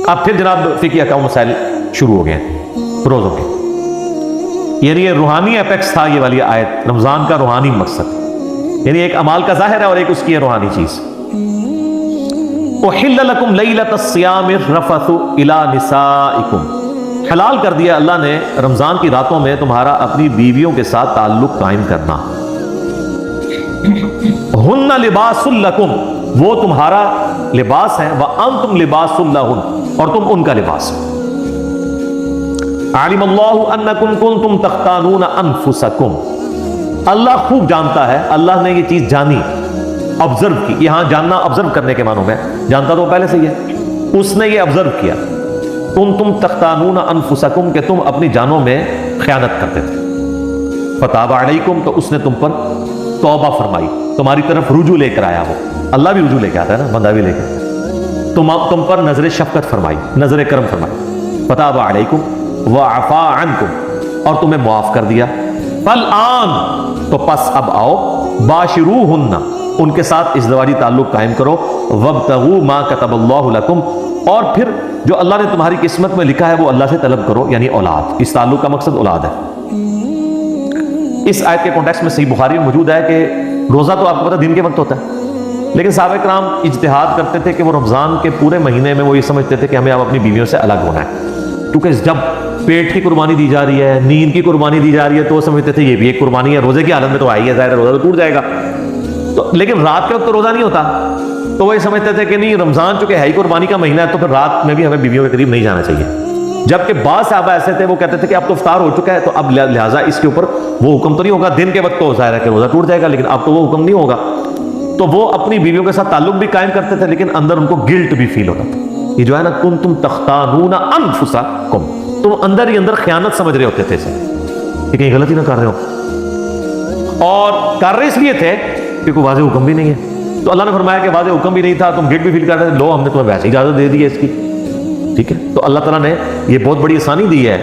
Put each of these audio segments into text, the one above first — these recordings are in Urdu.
اب پھر جناب فقہی احکام مسائل شروع ہو گئے ہیں روزوں کے. یعنی یہ روحانی اپیکس تھا یہ والی آیت، رمضان کا روحانی مقصد، یعنی ایک اعمال کا ظاہر ہے اور ایک اس کی روحانی چیز. احل لکم لیلۃ الصیام الرفث الی نسائکم، حلال کر دیا اللہ نے رمضان کی راتوں میں تمہارا اپنی بیویوں کے ساتھ تعلق قائم کرنا. ہن لباس لکم، وہ تمہارا لباس ہے، وانتم لباس لہن، اور تم ان کا لباس. علم اللہ انکم کنتم تختانون انفسکم، اللہ خوب جانتا ہے، اللہ نے یہ چیز جانی، آبزرو کی. یہاں جاننا آبزرو کرنے کے معنوں میں، جانتا تو پہلے سے ہی ہے، اس نے یہ آبزرو کیا. کنتم تختانون انفسکم، کہ تم اپنی جانوں میں خیانت کرتے تھے. فتاب علیکم، تو اس نے تم پر توبہ فرمائی، تمہاری طرف رجوع لے کر آیا. وہ اللہ بھی رجوع لے کے آتا ہے نا، بندہ بھی لے کے. تم پر نظر شفقت فرمائی، نظر کرم فرمائی. فتاب علیکم وعفا عنکم، اور تمہیں معاف کر دیا. فالآن، تو پس اب آؤ، باشروہن، ان کے ساتھ ازدواجی تعلق قائم کرو. وابتغوا ما کتب اللہ لکم، اور پھر جو اللہ نے تمہاری قسمت میں لکھا ہے وہ اللہ سے طلب کرو، یعنی اولاد. اس تعلق کا مقصد اولاد ہے. اس آیت کے کانٹیکسٹ میں صحیح بخاری میں موجود ہے کہ روزہ تو آپ کو پتہ دن کے وقت ہوتا ہے، لیکن صحابہ کرام اجتہاد کرتے تھے کہ وہ رمضان کے پورے مہینے میں وہ یہ سمجھتے تھے کہ ہمیں اب اپنی بیویوں سے الگ ہونا ہے، کیونکہ جب پیٹ کی قربانی دی جا رہی ہے، نیند کی قربانی دی جا رہی ہے، تو وہ سمجھتے تھے یہ بھی ایک قربانی ہے. روزے کی حالت میں تو آئی ہے، ظاہر ہے روزہ تو ٹوٹ جائے گا، تو لیکن رات کے وقت تو روزہ نہیں ہوتا. تو وہ یہ سمجھتے تھے کہ نہیں، رمضان چونکہ ہے ہی قربانی کا مہینہ ہے، تو پھر رات میں بھی ہمیں بیویوں کے قریب نہیں جانا چاہیے. جبکہ بعض صحابہ ایسے تھے وہ کہتے تھے کہ اب تو افطار ہو چکا ہے، تو اب لہٰذا اس کے اوپر وہ حکم تو نہیں ہوگا. دن کے وقت تو ظاہر ہے کہ روزہ ٹوٹ جائے گا، لیکن اب تو وہ حکم نہیں ہوگا. تو وہ اپنی بیویوں کے ساتھ تعلق بھی قائم کرتے تھے، لیکن اندر ان کو گلٹ بھی فیل ہوتا تھا. یہ جو ہے نا، کنتم تختانون انفسکم، تم اندر ہی اندر خیانت سمجھ رہے ہوتے تھے اسے، کہ کہیں غلطی نہ کر رہے ہو. اور کر رہے اس لیے تھے کہ کوئی واضح حکم بھی نہیں ہے. تو اللہ نے فرمایا کہ واضح حکم بھی نہیں تھا، تم گلٹ بھی فیل کرتے تھے، لو ہم نے تمہیں ویسے اجازت دے دی ہے اس کی. ٹھیک ہے، تو اللہ تعالیٰ نے یہ بہت بڑی آسانی دی ہے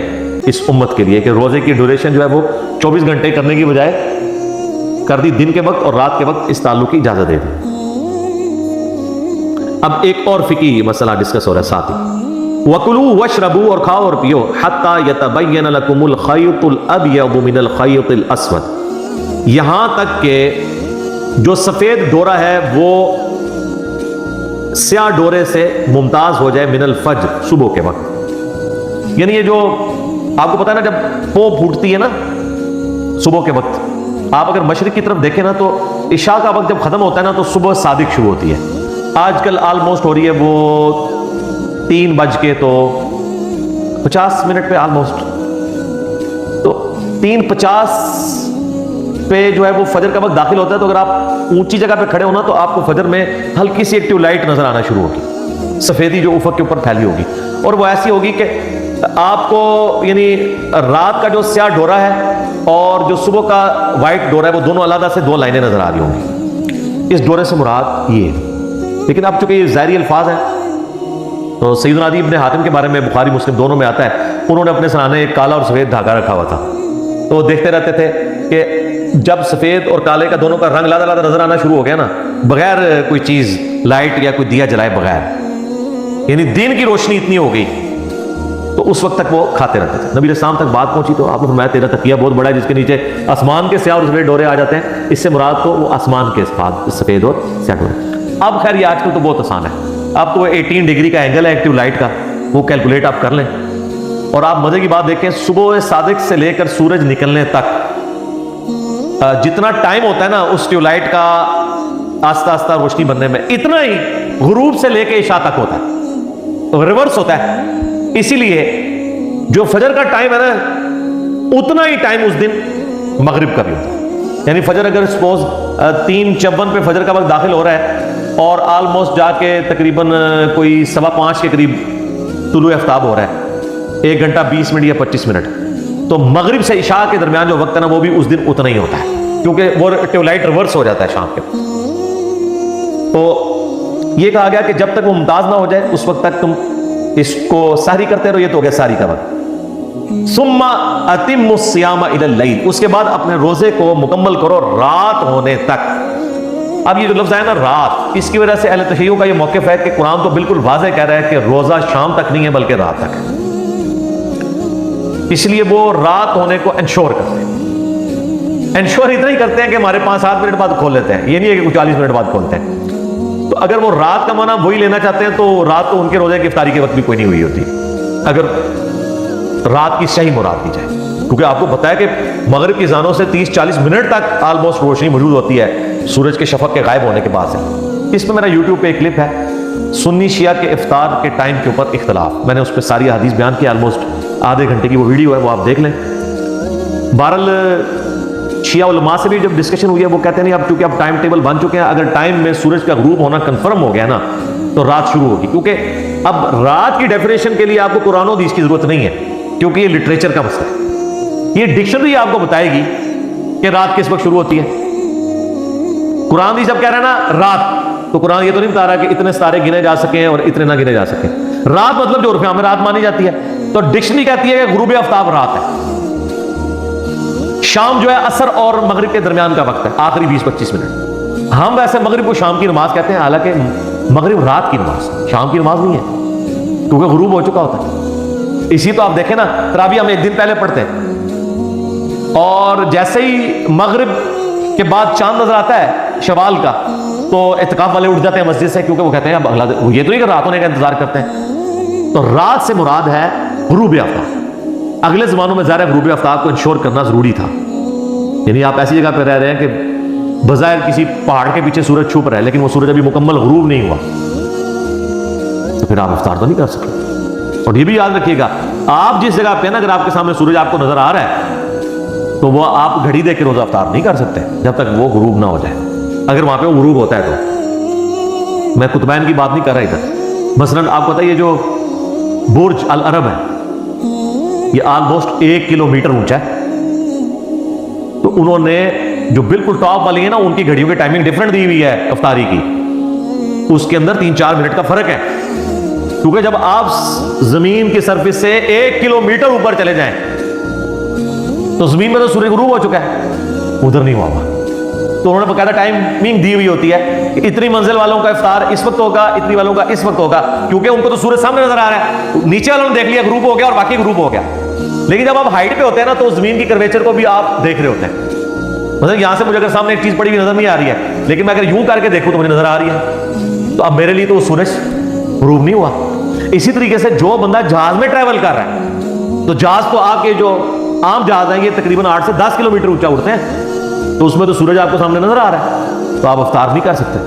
اس امت کے لیے کہ روزے کی ڈیوریشن جو ہے وہ 24 گھنٹے کرنے کی بجائے کر دی دن کے وقت اور رات کے وقت اس تعلق کی اجازت دے دی. اب ایک اور فقہی مسئلہ ڈسکس ہو رہا ہے ساتھ ہی. وَكُلُوا وَاشْرَبُوا، اور کھاؤ اور پیو. حَتَّى يَتَبَيَّنَ لَكُمُ الْخَيْطُ الْأَبْيَضُ مِنَ الْخَيْطِ الْأَسْوَدِ، یہاں تک کہ جو سفید ڈورا ہے وہ سیاہ ڈورے سے ممتاز ہو جائے. من الفجر، صبح کے وقت. یعنی یہ جو آپ کو پتا ہے نا، جب پو پھوٹتی ہے نا صبح کے وقت، آپ اگر مشرق کی طرف دیکھیں نا تو عشاء کا وقت جب ختم ہوتا ہے نا تو صبح صادق شروع ہوتی ہے. آج کل آلموسٹ ہو رہی ہے وہ 3:50 پہ آلموسٹ، تو 3:50 پہ جو ہے وہ فجر کا وقت داخل ہوتا ہے. تو اگر آپ اونچی جگہ پہ کھڑے ہونا تو آپ کو فجر میں ہلکی سی ایک ٹیوب لائٹ نظر آنا شروع ہوگی، سفیدی جو افق کے اوپر پھیلی ہوگی، اور وہ ایسی ہوگی کہ آپ کو یعنی رات کا جو سیاہ ڈورا ہے اور جو صبح کا وائٹ ڈورا ہے وہ دونوں علیحدہ سے 2 لائنیں نظر آ رہی ہوں گی. اس ڈورے سے مراد یہ ہے. لیکن اب چونکہ یہ ظاہری الفاظ ہیں تو سیدنا عدی ابن حاتم کے بارے میں بخاری مسلم دونوں میں آتا ہے، انہوں نے اپنے سرانے ایک کالا اور سفید دھاگا رکھا ہوا تھا. تو وہ دیکھتے رہتے تھے کہ جب سفید اور کالے کا دونوں کا رنگ لادا لادا نظر آنا شروع ہو گیا نا، بغیر کوئی چیز لائٹ یا کوئی دیا جلائے بغیر، یعنی دن کی روشنی اتنی ہو گئی، تو اس وقت تک وہ کھاتے رہتے تھے. نبی علیہ السلام تک بات پہنچی تو آپ نے فرمایا تیرا تکیہ بہت بڑا ہے جس کے نیچے آسمان کے سیاہ اور سفید ڈورے آ جاتے ہیں. اس سے مراد تو وہ آسمان کے سفید اور سیاہ ڈورے. اب خیر یہ آج کل تو بہت آسان ہے، اب تو 18 ڈگری کا اینگل ہے ایکٹیو لائٹ کا، وہ کیلکولیٹ آپ کر لیں. اور آپ مزے کی بات دیکھیں، صبح صادق سے لے کر سورج نکلنے تک جتنا ٹائم ہوتا ہے نا اس ٹیوب لائٹ کا آہستہ آہستہ روشنی بننے میں، اتنا ہی غروب سے لے کے عشاء تک ہوتا ہے، ریورس ہوتا ہے. اسی لیے جو فجر کا ٹائم ہے نا اتنا ہی ٹائم اس دن مغرب کا بھی ہوتا ہے. یعنی فجر اگر سپوز 3:54 پہ فجر کا وقت داخل ہو رہا ہے اور آلموسٹ جا کے تقریباً کوئی 5:15 کے قریب طلوع آفتاب ہو رہا ہے، 1 گھنٹہ 20 منٹ یا 25 منٹ، تو مغرب سے عشاء کے درمیان جو وقت ہے نا وہ بھی اس دن اتنا ہی ہوتا ہے، کیونکہ وہ ٹیوب لائٹ ریورس ہو جاتا ہے شام کے. تو یہ کہا گیا کہ جب تک وہ ممتاز نہ ہو جائے اس وقت تک تم اس کو سحری کرتے رہو. یہ تو ہو گیا سحری کا وقت. ثم اتم الصیام الی اللیل، اس کے بعد اپنے روزے کو مکمل کرو رات ہونے تک. اب یہ جو لفظ ہے نا رات، اس کی وجہ سے اہل تشیع کا یہ موقف ہے کہ قرآن تو بالکل واضح کہہ رہا ہے کہ روزہ شام تک نہیں ہے بلکہ رات تک ہے، اس لیے وہ رات ہونے کو انشور کرتے ہیں۔ انشور اتنا ہی کرتے ہیں کہ ہمارے 5-7 منٹ بعد کھول لیتے ہیں، یہ نہیں ہے کہ 40 منٹ بعد کھولتے ہیں۔ تو اگر وہ رات کا معنی وہی لینا چاہتے ہیں تو رات تو ان کے روزے کی افطاری کے وقت بھی کوئی نہیں ہوئی ہوتی، اگر رات کی صحیح مراد دی جائے، کیونکہ آپ کو پتا ہے کہ مغرب کی اذانوں سے 30-40 منٹ تک آلموسٹ روشنی موجود ہوتی ہے سورج کے شفق کے غائب ہونے کے بعد سے۔ اس میں میرا یوٹیوب پہ ایک کلپ ہے، سنی شیعہ کے افطار کے ٹائم کے اوپر اختلاف، میں نے اس پہ ساری حدیث بیان کی، آلموسٹ آدھے گھنٹے کی وہ ویڈیو ہے، وہ آپ دیکھ لیں۔ بہرحال شیعہ علماء سے بھی جب ڈسکشن ہوئی ہے، وہ کہتے ہیں نہیں اب چونکہ اب ٹائم ٹیبل بن چکے ہیں، اگر ٹائم میں سورج کا غروب ہونا کنفرم ہو گیا نا تو رات شروع ہوگی، کیونکہ اب رات کی ڈیفینیشن کے لیے آپ کو قرآن و حدیث کی ضرورت نہیں ہے، کیونکہ یہ لٹریچر کا مسئلہ ہے، یہ ڈکشنری آپ کو بتائے گی کہ رات کس وقت شروع ہوتی ہے۔ قرآن حدیث جب کہہ رہا ہے نا رات، تو قرآن یہ تو نہیں بتا رہا کہ اتنے ستارے گنے جا سکیں اور اتنے نہ گنے جا سکیں، رات مطلب جو عرف عام میں رات مانی جاتی ہے، تو ڈکشنری کہتی ہے کہ غروب آفتاب رات ہے، شام جو ہے عصر اور مغرب کے درمیان کا وقت ہے، آخری 20-25 منٹ۔ ہم ویسے مغرب کو شام کی نماز کہتے ہیں، حالانکہ مغرب رات کی نماز، شام کی نماز نہیں ہے، کیونکہ غروب ہو چکا ہوتا ہے۔ اسی تو آپ دیکھیں نا تراویح ہم ایک دن پہلے پڑھتے ہیں، اور جیسے ہی مغرب کے بعد چاند نظر آتا ہے شوال کا تو اعتکاف والے اٹھ جاتے ہیں مسجد سے، کیونکہ وہ کہتے ہیں اب اگلا دن، یہ تو نہیں کہ رات ہونے کا انتظار کرتے ہیں۔ تو رات سے مراد ہے غروب آفتاب۔ اگلے زمانوں میں ظاہر ہے غروب آفتاب کو انشور کرنا ضروری تھا، یعنی آپ ایسی جگہ پہ رہ رہے ہیں کہ بظاہر کسی پہاڑ کے پیچھے سورج چھپ رہا ہے لیکن وہ سورج ابھی مکمل غروب نہیں ہوا، تو پھر آپ افطار تو نہیں کر سکتے۔ اور یہ بھی یاد رکھیے گا، آپ جس جگہ پہ نا اگر آپ کے سامنے سورج آپ کو نظر آ رہا ہے تو وہ آپ گھڑی دے کے روزہ افطار نہیں کر سکتے جب تک وہ غروب نہ ہو جائے، اگر وہاں پہ وہ غروب ہوتا ہے تو۔ میں قطبین کی بات نہیں کر رہا ادھر، مثلاً آپ کو پتا ہے یہ جو برج العرب ہے یہ آلموسٹ 1 کلومیٹر اونچا ہے، تو انہوں نے جو بالکل ٹاپ والی ہے نا ان کی گھڑیوں کی ٹائمنگ ڈیفرنٹ دی ہوئی ہے افطاری کی، اس کے اندر 3-4 منٹ کا فرق ہے، کیونکہ جب آپ زمین کی سرفس سے 1 کلومیٹر اوپر چلے جائیں تو زمین میں تو سورج غروب ہو چکا ہے، ادھر نہیں ہوا، تو انہوں نے باقاعدہ ٹائمنگ دی ہوئی ہوتی ہے کہ اتنی منزل والوں کا افطار اس وقت ہوگا، اتنی والوں کا اس وقت ہوگا، کیونکہ ان کو تو سورج سامنے نظر آ رہا ہے، نیچے والوں نے دیکھ لیا غروب ہو گیا اور باقی غروب ہو گیا، لیکن جب آپ ہائٹ پہ ہوتے ہیں نا تو زمین کی کرویچر کو بھی آپ دیکھ رہے ہوتے ہیں، مثلا یہاں سے مجھے اگر سامنے ایک چیز پڑی ہوئی نظر نہیں آ رہی ہے لیکن میں اگر یوں کر کے دیکھوں تو مجھے نظر آ رہی ہے، تو اب میرے لیے تو وہ سورج غروب نہیں ہوا۔ اسی طریقے سے جو بندہ جہاز میں ٹریول کر رہا ہے، تو جہاز تو آپ کے جو عام جہاز ہیں یہ تقریباً 8 سے 10 کلومیٹر اونچا اڑتے ہیں، تو اس میں تو سورج آپ کو سامنے نظر آ رہا ہے، تو آپ افطار نہیں کر سکتے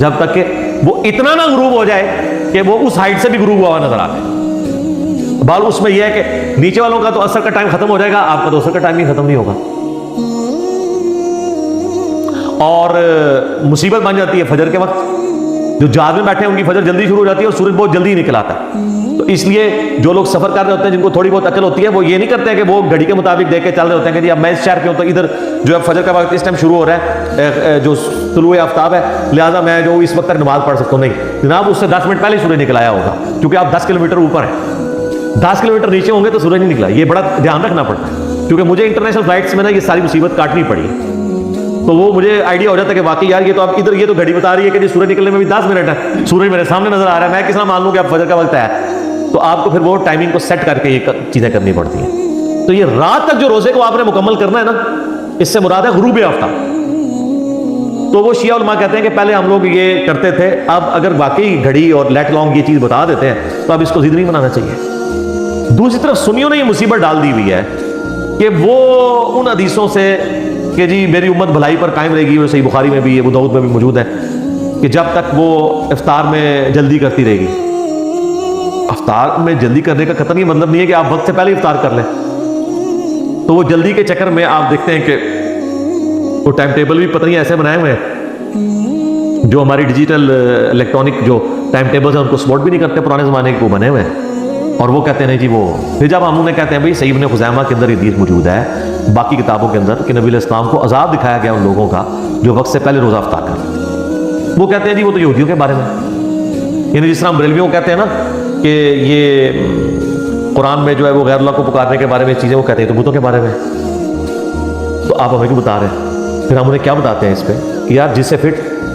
جب تک کہ وہ اتنا نہ غروب ہو جائے کہ وہ اس ہائٹ سے بھی غروب ہوا نظر آ جائے۔ بال اس میں یہ ہے کہ نیچے والوں کا تو عصر کا ٹائم ختم ہو جائے گا، آپ کا تو عصر کا ٹائم ہی ختم نہیں ہوگا، اور مصیبت بن جاتی ہے فجر کے وقت، جو جہاز میں بیٹھے ہیں ان کی فجر جلدی شروع ہو جاتی ہے اور سورج بہت جلدی نکل آتا ہے، تو اس لیے جو لوگ سفر کر رہے ہوتے ہیں جن کو تھوڑی بہت عقل ہوتی ہے وہ یہ نہیں کرتے ہیں کہ وہ گھڑی کے مطابق دیکھ کے چل رہے ہوتے ہیں کہ جی اب میں اس شہر پہ ہوں تو ادھر جو ہے فجر کا وقت اس ٹائم شروع ہو رہا ہے، جو طلوع آفتاب ہے لہٰذا میں جو اس وقت تک نماز پڑھ سکتا ہوں، نہیں جناب، اس سے 10 منٹ پہلے سورج نکل آیا ہوگا، کیونکہ آپ 10 کلومیٹر اوپر ہیں، 10 کلومیٹر نیچے ہوں گے تو سورج نہیں نکلا، یہ بڑا دھیان رکھنا پڑتا ہے، کیونکہ مجھے انٹرنیشنل فلائٹس میں نا یہ ساری مصیبت کاٹنی پڑی ہے، تو وہ مجھے آئیڈیا ہو جاتا ہے کہ واقعی یار یہ تو اب ادھر یہ تو گھڑی بتا رہی ہے کہ جی سورج نکلنے میں بھی 10 منٹ ہے، سورج میرے سامنے نظر آ رہا ہے، میں کس طرح مان لوں کہ اب فجر کا وقت ہے، تو آپ کو پھر وہ ٹائمنگ کو سیٹ کر کے یہ چیزیں کرنی پڑتی ہیں۔ تو یہ رات تک جو روزے کو آپ نے مکمل کرنا ہے نا، اس سے مراد ہے غروب آفتاب۔ تو وہ شیعہ علماء کہتے ہیں کہ پہلے ہم لوگ یہ کرتے تھے، اب اگر واقعی گھڑی اور لیٹ لانگ یہ چیز بتا دیتے ہیں تو اب اس کو ضد نہیں بنانا چاہیے۔ دوسری طرف سنیوں نے یہ مصیبت ڈال دی ہوئی ہے کہ وہ ان حدیثوں سے کہ جی میری امت بھلائی پر قائم رہے گی، وہ صحیح بخاری میں بھی ابو داؤد میں بھی موجود ہے کہ جب تک وہ افطار میں جلدی کرتی رہے گی۔ افطار میں جلدی کرنے کا قطعی مطلب نہیں ہے کہ آپ وقت سے پہلے افطار کر لیں، تو وہ جلدی کے چکر میں آپ دیکھتے ہیں کہ وہ ٹائم ٹیبل بھی پتہ نہیں ایسے بنائے ہوئے ہیں جو ہماری ڈیجیٹل الیکٹرانک جو ٹائم ٹیبلز ہیں ان کو سپورٹ بھی نہیں کرتے، پرانے زمانے کے وہ بنے ہوئے ہیں، اور وہ کہتے ہیں جی وہ پھر جب ہم انہیں کہتے ہیں بھائی صحیح ابن خزیمہ کے اندر یہ حدیث موجود ہے، باقی کتابوں کے اندر کہ نبی علیہ السلام کو عذاب دکھایا گیا ان لوگوں کا جو وقت سے پہلے روزہ افطار کرتے، وہ کہتے ہیں جی وہ تو یہودیوں کے بارے میں، یعنی جس طرح بریلویوں کہتے ہیں نا کہ یہ قرآن میں جو ہے وہ غیر اللہ کو پکارنے کے بارے میں چیزیں وہ کہتے ہیں تو بتوں کے بارے میں، تو آپ ہمیں کیوں بتا رہے ہیں؟ پھر ہم انہیں کیا بتاتے ہیں اس پہ؟ یار جس سے فٹ